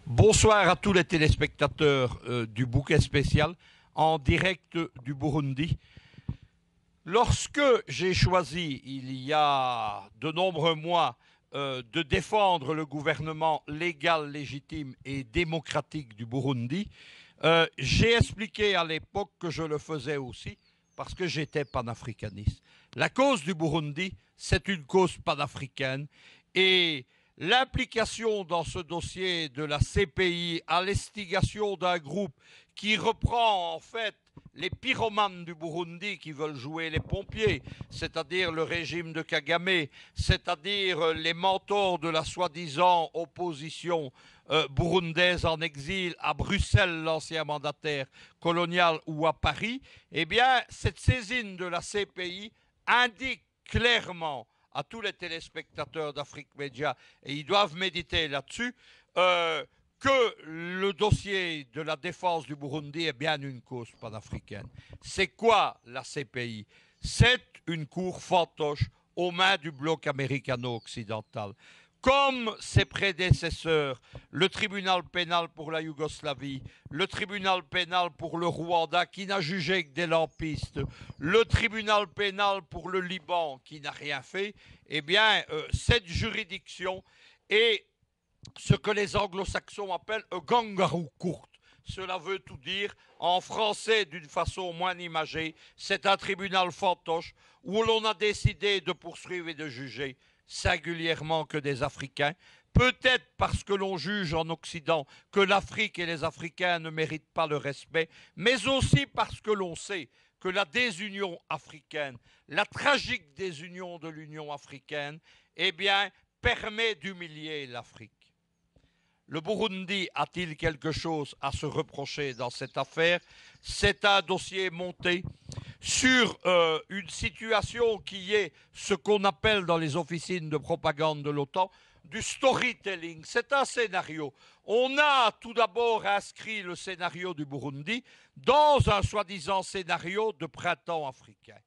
Bonsoir à tous les téléspectateurs du bouquet spécial en direct du Burundi. Lorsque j'ai choisi, il y a de nombreux mois, de défendre le gouvernement légal, légitime et démocratique du Burundi, j'ai expliqué à l'époque que je le faisais aussi parce que j'étais panafricaniste. La cause du Burundi, c'est une cause panafricaine et l'implication dans ce dossier de la CPI à l'instigation d'un groupe qui reprend en fait les pyromanes du Burundi qui veulent jouer les pompiers, c'est-à-dire le régime de Kagame, c'est-à-dire les mentors de la soi-disant opposition burundaise en exil à Bruxelles, l'ancien mandataire colonial, ou à Paris, eh bien, cette saisine de la CPI indique clairement à tous les téléspectateurs d'Afrique Média, et ils doivent méditer là-dessus, que le dossier de la défense du Burundi est bien une cause panafricaine. C'est quoi la CPI? C'est une cour fantoche aux mains du bloc américano-occidental. Comme ses prédécesseurs, le tribunal pénal pour la Yougoslavie, le tribunal pénal pour le Rwanda qui n'a jugé que des lampistes, le tribunal pénal pour le Liban qui n'a rien fait, eh bien, cette juridiction est ce que les anglo-saxons appellent un kangaroo court. Cela veut tout dire, en français d'une façon moins imagée, c'est un tribunal fantoche où l'on a décidé de poursuivre et de juger singulièrement que des Africains, peut-être parce que l'on juge en Occident que l'Afrique et les Africains ne méritent pas le respect, mais aussi parce que l'on sait que la désunion africaine, la tragique désunion de l'Union africaine, eh bien, permet d'humilier l'Afrique. Le Burundi a-t-il quelque chose à se reprocher dans cette affaire? C'est un dossier monté sur une situation qui est ce qu'on appelle dans les officines de propagande de l'OTAN du storytelling. C'est un scénario. On a tout d'abord inscrit le scénario du Burundi dans un soi-disant scénario de printemps africain.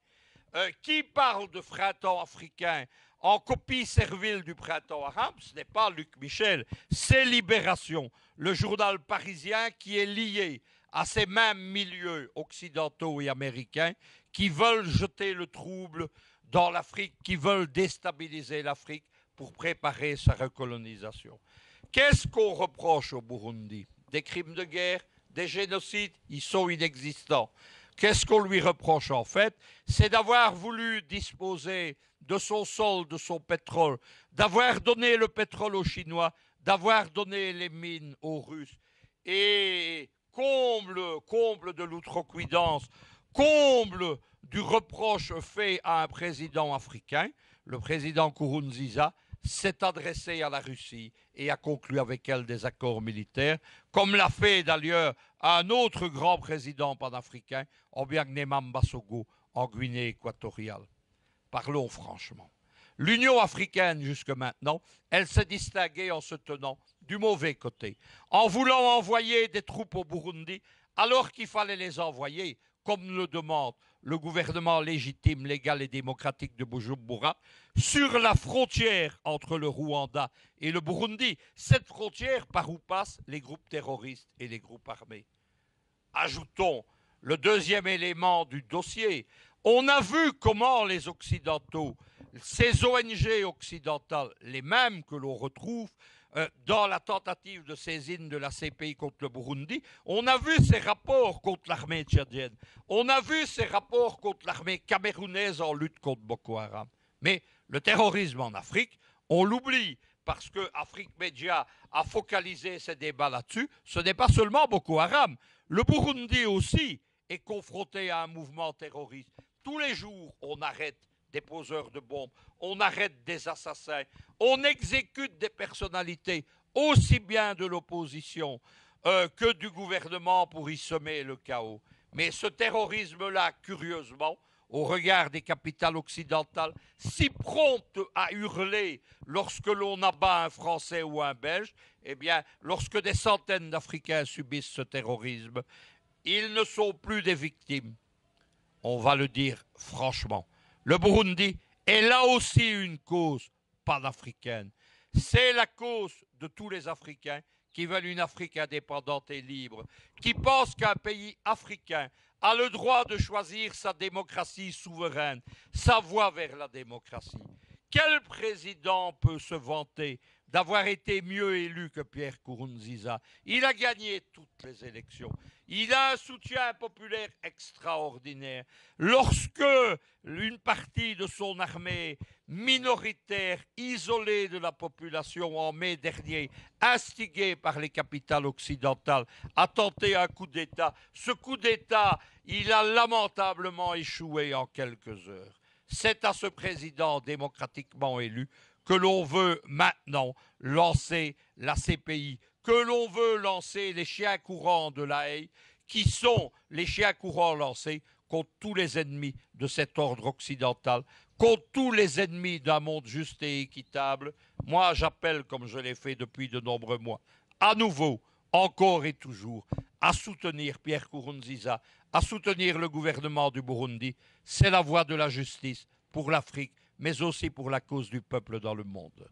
Qui parle de printemps africain en copie servile du printemps arabe? Ce n'est pas Luc Michel, c'est Libération, le journal parisien qui est lié à ces mêmes milieux occidentaux et américains qui veulent jeter le trouble dans l'Afrique, qui veulent déstabiliser l'Afrique pour préparer sa recolonisation. Qu'est-ce qu'on reproche au Burundi? Des crimes de guerre, des génocides? Ils sont inexistants. Qu'est-ce qu'on lui reproche en fait? C'est d'avoir voulu disposer de son sol, de son pétrole, d'avoir donné le pétrole aux Chinois, d'avoir donné les mines aux Russes. Et comble de l'outrecuidance, comble du reproche fait à un président africain, le président Nkurunziza s'est adressé à la Russie et a conclu avec elle des accords militaires, comme l'a fait d'ailleurs un autre grand président panafricain, Obiang Mbasogo, en Guinée équatoriale. Parlons franchement. L'Union africaine, jusque maintenant, elle s'est distinguée en se tenant du mauvais côté, en voulant envoyer des troupes au Burundi, alors qu'il fallait les envoyer, comme le demande le gouvernement légitime, légal et démocratique de Bujumbura, sur la frontière entre le Rwanda et le Burundi, cette frontière par où passent les groupes terroristes et les groupes armés. Ajoutons le deuxième élément du dossier. On a vu comment les Occidentaux, ces ONG occidentales, les mêmes que l'on retrouve dans la tentative de saisine de la CPI contre le Burundi, on a vu ces rapports contre l'armée tchadienne, on a vu ces rapports contre l'armée camerounaise en lutte contre Boko Haram. Mais le terrorisme en Afrique, on l'oublie parce que Afrique Média a focalisé ses débats là-dessus. Ce n'est pas seulement Boko Haram. Le Burundi aussi est confronté à un mouvement terroriste. Tous les jours, on arrête des poseurs de bombes, on arrête des assassins, on exécute des personnalités, aussi bien de l'opposition que du gouvernement pour y semer le chaos. Mais ce terrorisme-là, curieusement, au regard des capitales occidentales, si promptes à hurler lorsque l'on abat un Français ou un Belge, eh bien, lorsque des centaines d'Africains subissent ce terrorisme, ils ne sont plus des victimes. On va le dire franchement. Le Burundi est là aussi une cause panafricaine. C'est la cause de tous les Africains qui veulent une Afrique indépendante et libre, qui pensent qu'un pays africain a le droit de choisir sa démocratie souveraine, sa voie vers la démocratie. Quel président peut se vanter d'avoir été mieux élu que Pierre Nkurunziza? Il a gagné toutes les élections. Il a un soutien populaire extraordinaire. Lorsque une partie de son armée minoritaire, isolée de la population en mai dernier, instigée par les capitales occidentales, a tenté un coup d'État, ce coup d'État, il a lamentablement échoué en quelques heures. C'est à ce président démocratiquement élu que l'on veut maintenant lancer la CPI, que l'on veut lancer les chiens courants de La Haye, qui sont les chiens courants lancés contre tous les ennemis de cet ordre occidental, contre tous les ennemis d'un monde juste et équitable. Moi, j'appelle, comme je l'ai fait depuis de nombreux mois, à nouveau, encore et toujours, à soutenir Pierre Nkurunziza, à soutenir le gouvernement du Burundi. C'est la voie de la justice pour l'Afrique, mais aussi pour la cause du peuple dans le monde.